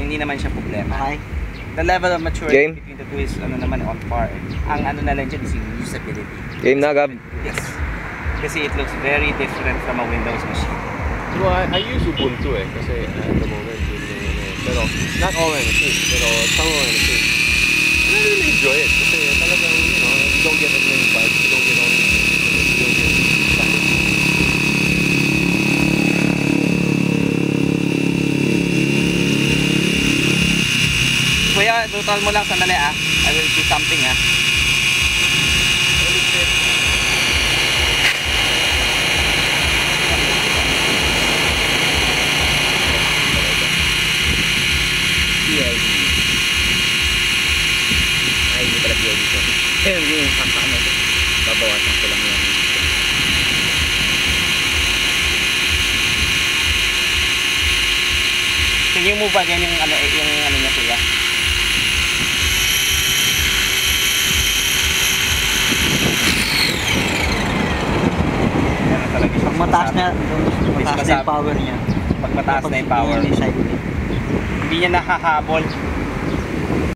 hindi naman siya problema. Okay. The level of maturity Game. between the two is ano naman on par. Ang ano na lang dyan is yung usability. Game na, Gab. Yes. Kasi it looks very different from a Windows machine. Well, I use Ubuntu kasi at the moment pero not all my machines, pero some of my machines. I really enjoy it kasi talagang, you know, you don't get as many bugs, you don't get all these things, you don't get standard. Kuya, tutal mo lang sandali ah. I will do something ah. PID. Ay, hindi pala PID ko. Pero yung ano to. Babawasan ko lang yan. Can you move again yung ano niya kuya? Meron talaga siyang Pag mataas na, Mas mataas na yung power niya. Pag mataas na yung power, Side ulit. hindi niya nakahabol.